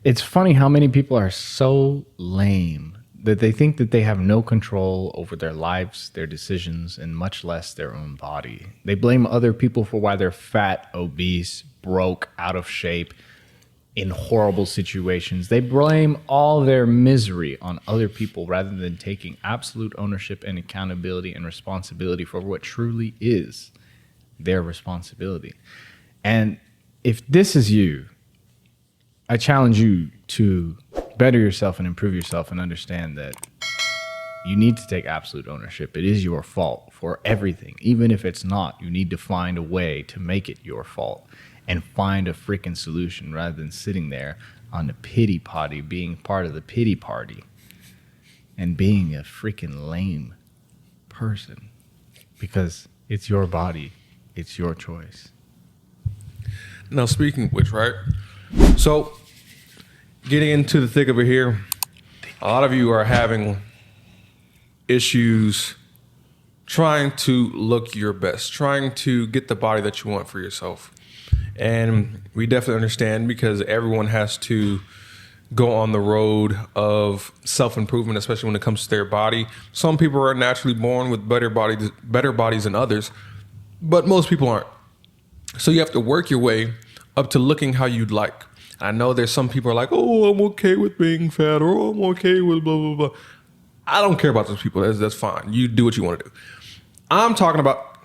It's funny how many people are so lame that they think that they have no control over their lives, their decisions, and much less their own body. They blame other people for why they're fat, obese, broke, out of shape, in horrible situations. They blame all their misery on other people rather than taking absolute ownership and accountability and responsibility for what truly is their responsibility. And if this is you, I challenge you to better yourself and improve yourself and understand that you need to take absolute ownership. It is your fault for everything. Even if it's not, you need to find a way to make it your fault and find a freaking solution rather than sitting there on the pity potty, being part of the pity party and being a freaking lame person, because it's your body. It's your choice. Now, speaking of which, right? So, getting into the thick of it here, a lot of you are having issues trying to look your best, trying to get the body that you want for yourself. And we definitely understand, because everyone has to go on the road of self-improvement, especially when it comes to their body. Some people are naturally born with better bodies than others, but most people aren't. So you have to work your way up to looking how you'd like. I know there's some people are like, oh, I'm okay with being fat, or oh, I'm okay with blah, blah, blah. I don't care about those people. That's fine. You do what you want to do. I'm talking about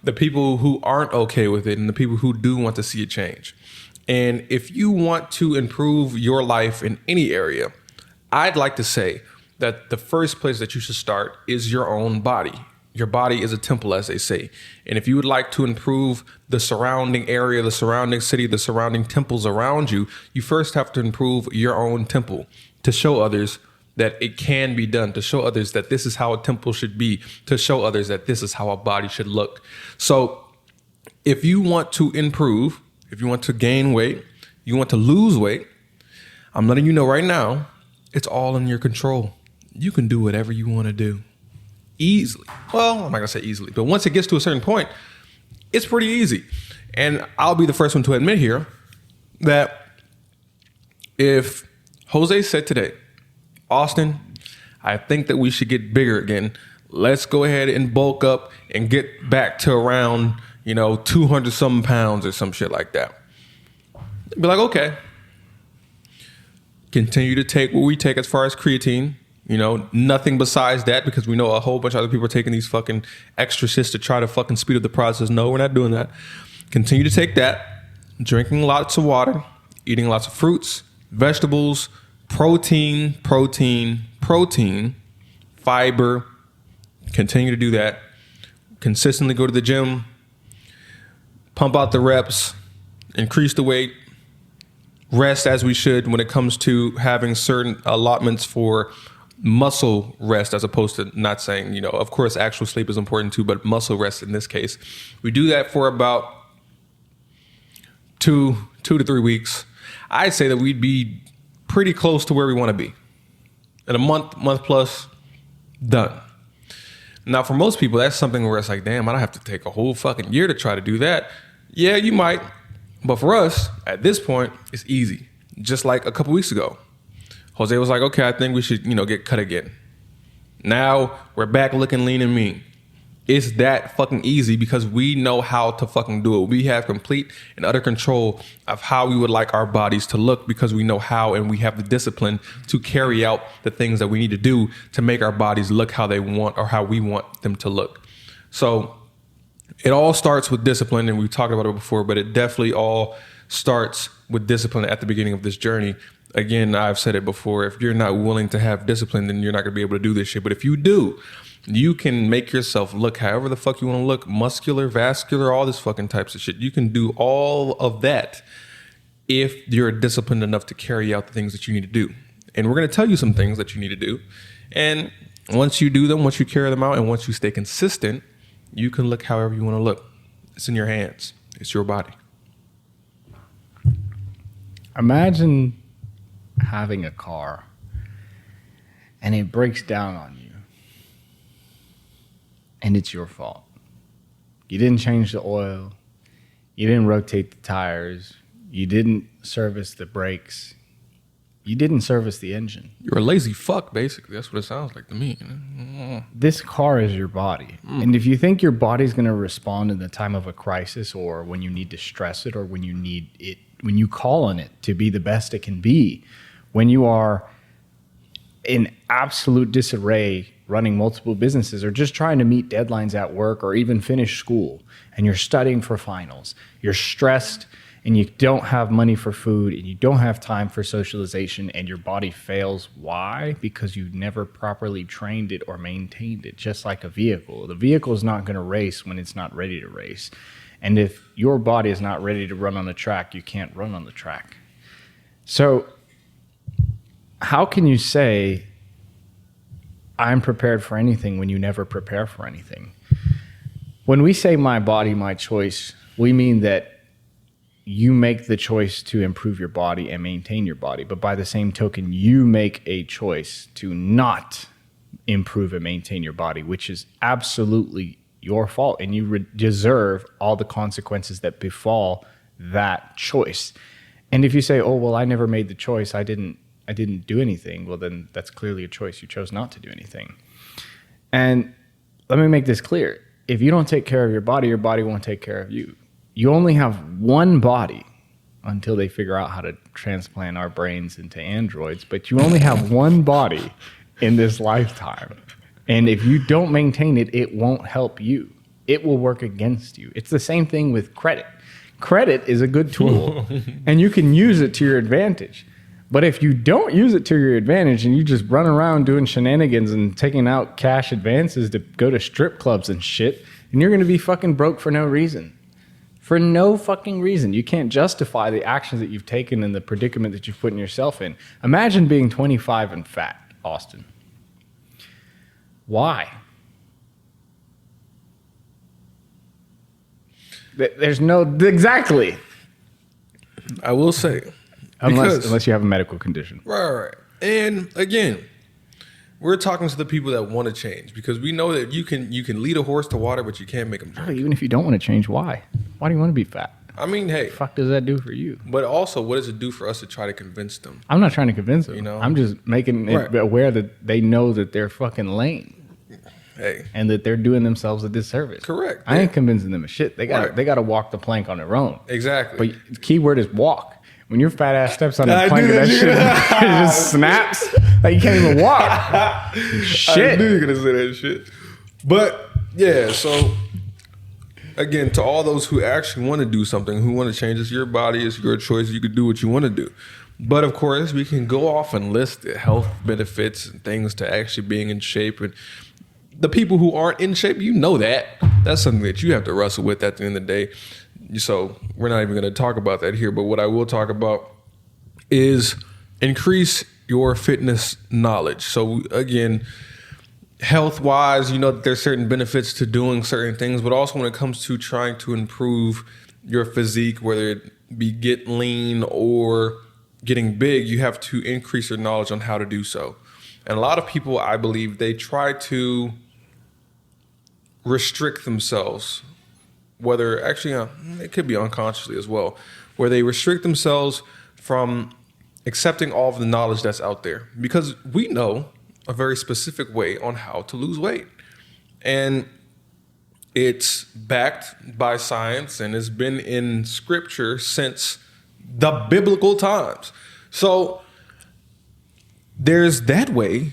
the people who aren't okay with it and the people who do want to see a change. And if you want to improve your life in any area, I'd like to say that the first place that you should start is your own body. Your body is a temple, as they say. And if you would like to improve the surrounding area, the surrounding city, the surrounding temples around you, you first have to improve your own temple to show others that it can be done, to show others that this is how a temple should be, to show others that this is how a body should look. So if you want to improve, if you want to gain weight, you want to lose weight, I'm letting you know right now, it's all in your control. You can do whatever you want to do easily. Well, I'm not gonna say easily, but once it gets to a certain point, it's pretty easy. And I'll be the first one to admit here that if Jose said today, Austin, I think that we should get bigger again. Let's go ahead and bulk up and get back to around, 200 something pounds or some shit like that. Be like, okay. Continue to take what we take as far as creatine. Nothing besides that, because we know a whole bunch of other people are taking these fucking extra shits to try to fucking speed up the process. No, we're not doing that. Continue to take that. Drinking lots of water, eating lots of fruits, vegetables, protein, fiber. Continue to do that. Consistently go to the gym, pump out the reps, increase the weight, rest as we should when it comes to having certain allotments for muscle rest, as opposed to not saying, of course, actual sleep is important too, but muscle rest in this case. We do that for about 2 to 3 weeks. I'd say that we'd be pretty close to where we want to be. In a month plus, done. Now, for most people, that's something where it's like, damn, I don't have to take a whole fucking year to try to do that. Yeah, you might. But for us, at this point, it's easy. Just like a couple weeks ago, Jose was like, okay, I think we should, get cut again. Now we're back looking lean and mean. It's that fucking easy because we know how to fucking do it. We have complete and utter control of how we would like our bodies to look, because we know how, and we have the discipline to carry out the things that we need to do to make our bodies look how they want, or how we want them to look. So it all starts with discipline, and we've talked about it before, but it definitely all starts with discipline at the beginning of this journey. Again, I've said it before, if you're not willing to have discipline, then you're not going to be able to do this shit. But if you do, you can make yourself look however the fuck you want to look, muscular, vascular, all this fucking types of shit. You can do all of that if you're disciplined enough to carry out the things that you need to do. And we're going to tell you some things that you need to do. And once you do them, once you carry them out, and once you stay consistent, you can look however you want to look. It's in your hands. It's your body. Imagine having a car and it breaks down on you. And it's your fault. You didn't change the oil. You didn't rotate the tires. You didn't service the brakes. You didn't service the engine. You're a lazy fuck, basically. That's what it sounds like to me. This car is your body. And if you think your body's going to respond in the time of a crisis or when you need to stress it or when you need it, when you call on it to be the best it can be, when you are in absolute disarray running multiple businesses or just trying to meet deadlines at work or even finish school and you're studying for finals, you're stressed and you don't have money for food and you don't have time for socialization and your body fails. Why? Because you never properly trained it or maintained it, just like a vehicle. The vehicle is not going to race when it's not ready to race. And if your body is not ready to run on the track, you can't run on the track. So how can you say I'm prepared for anything when you never prepare for anything? When we say my body, my choice, we mean that you make the choice to improve your body and maintain your body. But by the same token, you make a choice to not improve and maintain your body, which is absolutely your fault. And you deserve all the consequences that befall that choice. And if you say, oh, well, I never made the choice, I didn't do anything. Well, then that's clearly a choice. You chose not to do anything. And let me make this clear. If you don't take care of your body won't take care of you. You only have one body until they figure out how to transplant our brains into androids, but you only have one body in this lifetime. And if you don't maintain it, it won't help you. It will work against you. It's the same thing with credit. Credit is a good tool and you can use it to your advantage. But if you don't use it to your advantage and you just run around doing shenanigans and taking out cash advances to go to strip clubs and shit, and you're going to be fucking broke for no reason. For no fucking reason. You can't justify the actions that you've taken and the predicament that you've put yourself in. Imagine being 25 and fat, Austin. Why? There's no... Exactly. I will say... Unless you have a medical condition. Right. And again, we're talking to the people that want to change because we know that you can lead a horse to water, but you can't make them drink. Even if you don't want to change, why? Why do you want to be fat? I mean, hey. What the fuck does that do for you? But also, what does it do for us to try to convince them? I'm not trying to convince them. You know? I'm just making it aware that they know that they're fucking lame. Hey. And that they're doing themselves a disservice. Correct. I ain't convincing them of shit. They got to walk the plank on their own. Exactly. But the key word is walk. When your fat ass steps on the plank, that shit it just snaps. Like you can't even walk. Shit. I knew you were gonna say that shit. But yeah, so again, to all those who actually want to do something, who want to change, it's your body, it's your choice. You can do what you want to do. But of course, we can go off and list the health benefits and things to actually being in shape. And the people who aren't in shape, you know that's something that you have to wrestle with at the end of the day. So we're not even going to talk about that here. But what I will talk about is increase your fitness knowledge. So again, health-wise, you know that there's certain benefits to doing certain things, but also when it comes to trying to improve your physique, whether it be get lean or getting big, you have to increase your knowledge on how to do so. And a lot of people, I believe, they try to restrict themselves, whether actually it could be unconsciously as well, where they restrict themselves from accepting all of the knowledge that's out there, because we know a very specific way on how to lose weight. And it's backed by science and it's been in scripture since the biblical times. So there's that way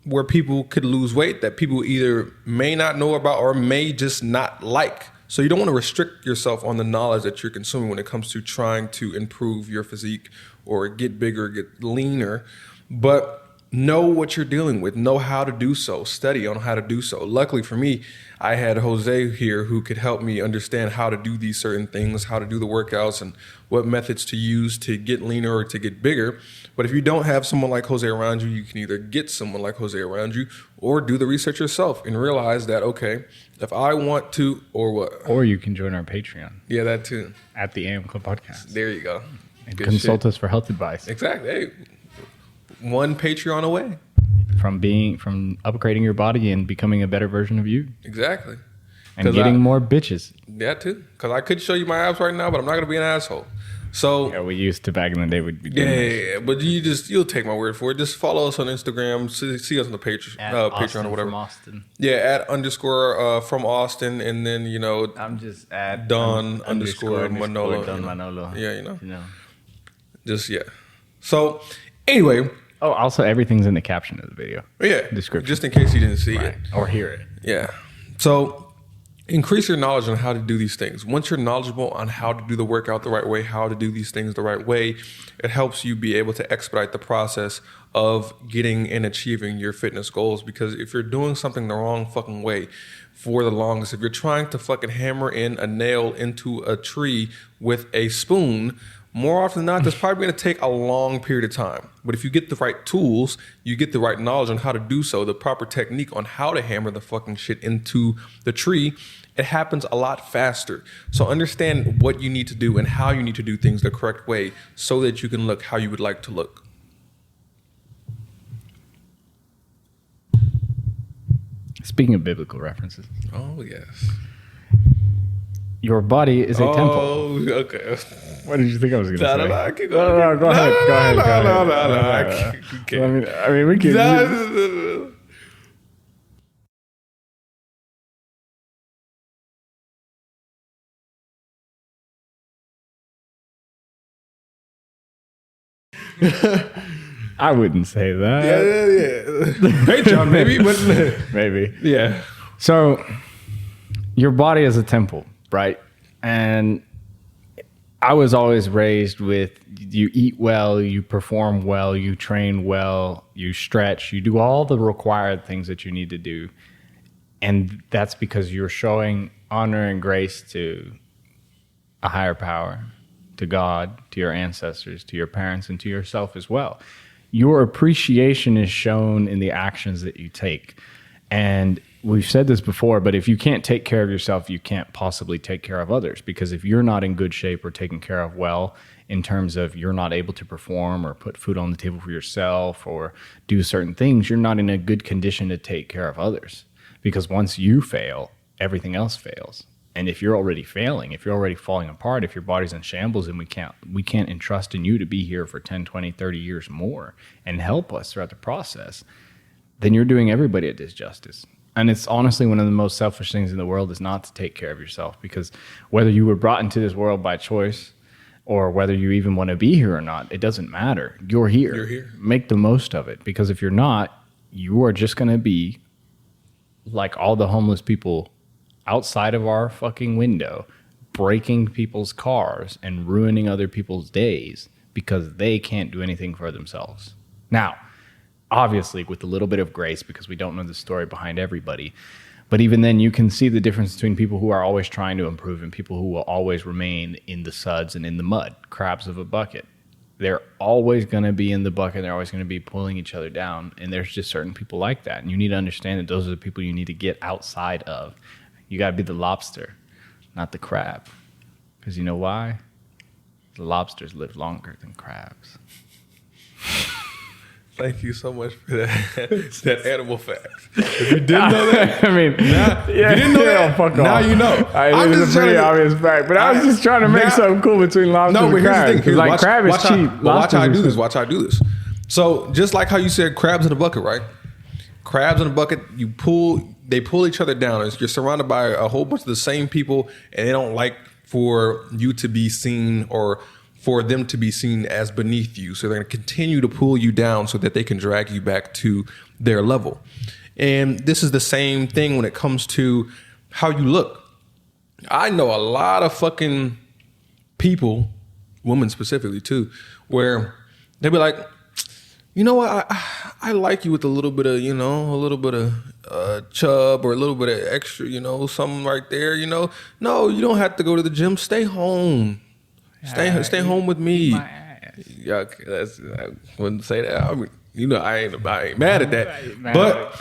where people could lose weight that people either may not know about or may just not like. So you don't want to restrict yourself on the knowledge that you're consuming when it comes to trying to improve your physique or get bigger, get leaner, but know what you're dealing with, know how to do so, study on how to do so. Luckily for me, I had Jose here who could help me understand how to do these certain things, how to do the workouts and what methods to use to get leaner or to get bigger. But if you don't have someone like Jose around you, you can either get someone like Jose around you or do the research yourself and realize that, okay, if I want to, or what? Or you can join our Patreon. Yeah, that too. At the AM Club Podcast. There you go. And consult us for health advice. Exactly. Hey, one Patreon away. From upgrading your body and becoming a better version of you. Exactly. And getting more bitches. Yeah, too. Because I could show you my abs right now, but I'm not going to be an asshole. So Yeah, we used to back in the day. Would be yeah, but you'll take my word for it. Just follow us on Instagram. See us on the Patreon or whatever. From Austin. Yeah, at underscore from Austin, and then I'm just at Don underscore Manolo. Don Manolo. Yeah, just So anyway. Oh, also everything's in the caption of the video. Yeah, description, just in case you didn't see it or hear it. Yeah. So increase your knowledge on how to do these things. Once you're knowledgeable on how to do the workout the right way, how to do these things the right way, it helps you be able to expedite the process of getting and achieving your fitness goals. Because if you're doing something the wrong fucking way for the longest, if you're trying to fucking hammer in a nail into a tree with a spoon, more often than not, that's probably going to take a long period of time. But if you get the right tools, you get the right knowledge on how to do so, the proper technique on how to hammer the fucking shit into the tree, it happens a lot faster. So understand what you need to do and how you need to do things the correct way so that you can look how you would like to look. Speaking of biblical references. Oh, yes. Your body is a temple. Oh, okay. What did you think I was going to say? No, keep going. No, go ahead. No. I mean, we can. I wouldn't say that. Yeah. Patreon, maybe, but maybe. Yeah. So, your body is a temple, right? And I was always raised with you eat well, you perform well, you train well, you stretch, you do all the required things that you need to do. And that's because you're showing honor and grace to a higher power, to God, to your ancestors, to your parents, and to yourself as well. Your appreciation is shown in the actions that you take. And we've said this before, but if you can't take care of yourself, you can't possibly take care of others. Because if you're not in good shape or taken care of well, in terms of you're not able to perform or put food on the table for yourself or do certain things, you're not in a good condition to take care of others. Because once you fail, everything else fails. And if you're already failing, if you're already falling apart, if your body's in shambles, and we can't entrust in you to be here for 10, 20, 30 years more and help us throughout the process, then you're doing everybody a disjustice. And it's honestly one of the most selfish things in the world is not to take care of yourself, because whether you were brought into this world by choice or whether you even want to be here or not, it doesn't matter. You're here. You're here. Make the most of it, because if you're not, you are just going to be like all the homeless people outside of our fucking window, breaking people's cars and ruining other people's days because they can't do anything for themselves. Now, obviously with a little bit of grace, because we don't know the story behind everybody, but even then you can see the difference between people who are always trying to improve and people who will always remain in the suds and in the mud, crabs of a bucket. They're always going to be in the bucket. They're always going to be pulling each other down. And there's just certain people like that. And you need to understand that those are the people you need to get outside of. You got to be the lobster, not the crab. Because you know why? The lobsters live longer than crabs. Thank you so much for that animal fact. If you didn't know that, I mean, if you didn't know that, fuck now off. you know. It was a pretty obvious fact, but I was just trying to make something cool between lobster and crab. Here's the thing. Like crab is cheap. Watch how I do this. Watch how I do this. So just like how you said crabs in a bucket, right? Crabs in a bucket, they pull each other down. You're surrounded by a whole bunch of the same people, and they don't like for you to be seen or for them to be seen as beneath you. So they're going to continue to pull you down so that they can drag you back to their level. And this is the same thing when it comes to how you look. I know a lot of fucking people, women specifically too, where they'll be like, you know what, I like you with a little bit of, chub or a little bit of extra, something right there, No, you don't have to go to the gym. Stay home. Stay home with me. Yeah, okay, I wouldn't say that. I mean, I ain't mad at that. But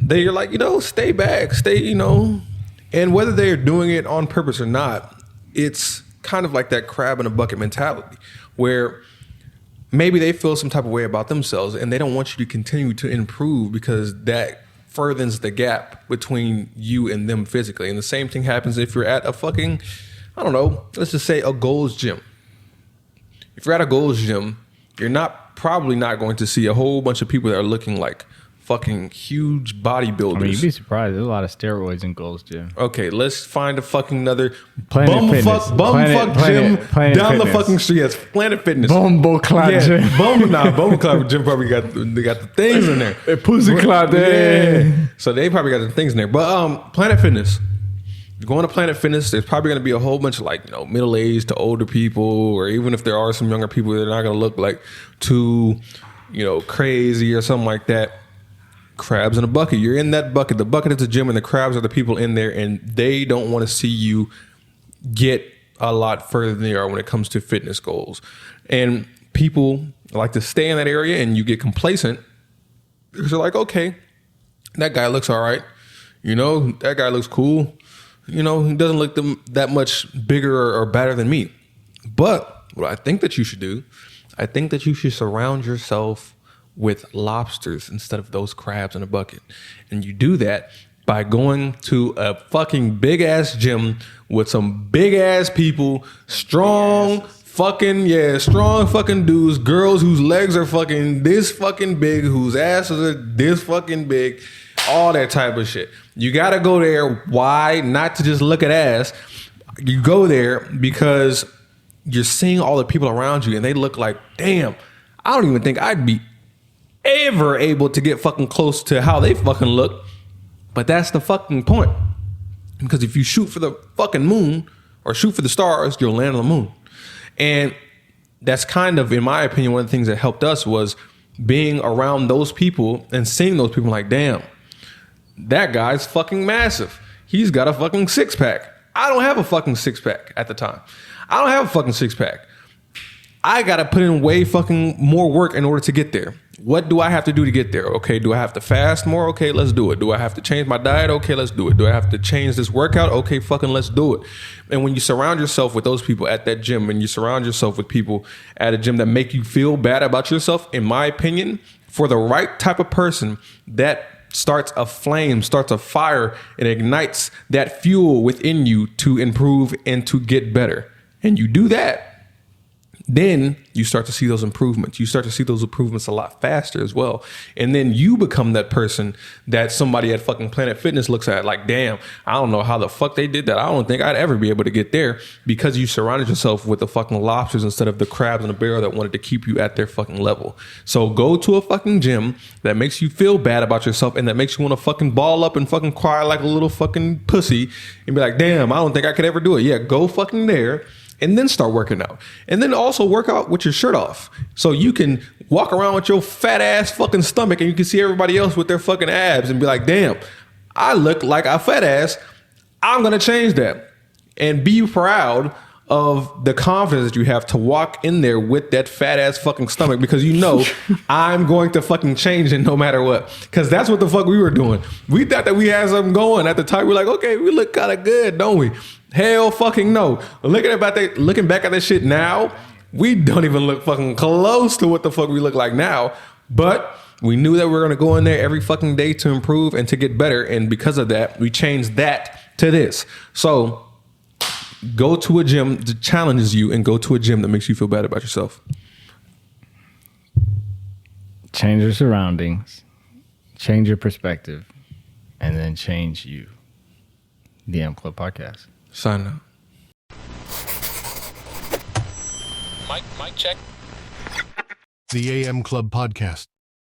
they're like, stay back, stay, And whether they're doing it on purpose or not, it's kind of like that crab in a bucket mentality where maybe they feel some type of way about themselves and they don't want you to continue to improve because that furthers the gap between you and them physically. And the same thing happens if you're at a fucking, I don't know, let's just say a Gold's Gym. if you're at a Gold's Gym, you're probably not going to see a whole bunch of people that are looking like fucking huge bodybuilders. I mean, you'd be surprised. There's a lot of steroids in Gold's Gym. Okay, let's find a fucking another Planet Fitness. gym Planet down Fitness. the fucking street. Yes, Planet Fitness. Bumble Clot Gym. Bumble Clot Gym probably got the things in there. Pussy Clot there. Yeah. So they probably got the things in there. But Planet Fitness. You're going to Planet Fitness, there's probably going to be a whole bunch of like, middle-aged to older people, or even if there are some younger people, they're not going to look like too, crazy or something like that. Crabs in a bucket. You're in that bucket. The bucket is the gym and the crabs are the people in there, and they don't want to see you get a lot further than they are when it comes to fitness goals. And people like to stay in that area, and you get complacent because you're like, okay, that guy looks all right. That guy looks cool. He doesn't look that much bigger or better than me. But what I think that you should do, I think that you should surround yourself with lobsters instead of those crabs in a bucket. And you do that by going to a fucking big ass gym with some big ass people, strong fucking dudes, girls whose legs are fucking this fucking big, whose asses are this fucking big, all that type of shit. You gotta go there. Why? Not to just look at ass. You go there because you're seeing all the people around you and they look like, damn, I don't even think I'd be ever able to get fucking close to how they fucking look. But that's the fucking point. Because if you shoot for the fucking moon or shoot for the stars, you'll land on the moon. And that's kind of, in my opinion, one of the things that helped us was being around those people and seeing those people like, damn, that guy's fucking massive. He's got a fucking six pack. I don't have a fucking six pack at the time. I don't have a fucking six pack. I got to put in way fucking more work in order to get there. What do I have to do to get there? Okay, do I have to fast more? Okay, let's do it. Do I have to change my diet? Okay, let's do it. Do I have to change this workout? Okay, fucking let's do it. And when you surround yourself with those people at that gym, and you surround yourself with people at a gym that make you feel bad about yourself, in my opinion, for the right type of person, that starts a flame, starts a fire, and ignites that fuel within you to improve and to get better. And you do that, then you start to see those improvements. You start to see those improvements a lot faster as well. And then you become that person that somebody at fucking Planet Fitness looks at like, damn, I don't know how the fuck they did that. I don't think I'd ever be able to get there, because you surrounded yourself with the fucking lobsters instead of the crabs in the barrel that wanted to keep you at their fucking level. So go to a fucking gym that makes you feel bad about yourself and that makes you want to fucking ball up and fucking cry like a little fucking pussy and be like, damn, I don't think I could ever do it. Yeah, go fucking there. And then start working out. And then also work out with your shirt off. So you can walk around with your fat ass fucking stomach and you can see everybody else with their fucking abs and be like, damn, I look like a fat ass. I'm going to change that. And be proud of the confidence that you have to walk in there with that fat ass fucking stomach, because I'm going to fucking change it no matter what. Because that's what the fuck we were doing. We thought that we had something going at the time. We were like, okay, we look kind of good, don't we? Hell fucking no. Looking back at that shit now, we don't even look fucking close to what the fuck we look like now. But we knew that we were going to go in there every fucking day to improve and to get better. And because of that, we changed that to this. So go to a gym that challenges you, and go to a gym that makes you feel bad about yourself. Change your surroundings, change your perspective, and then change you. The AM Club Podcast. Sign out. Mic check. The AM Club Podcast.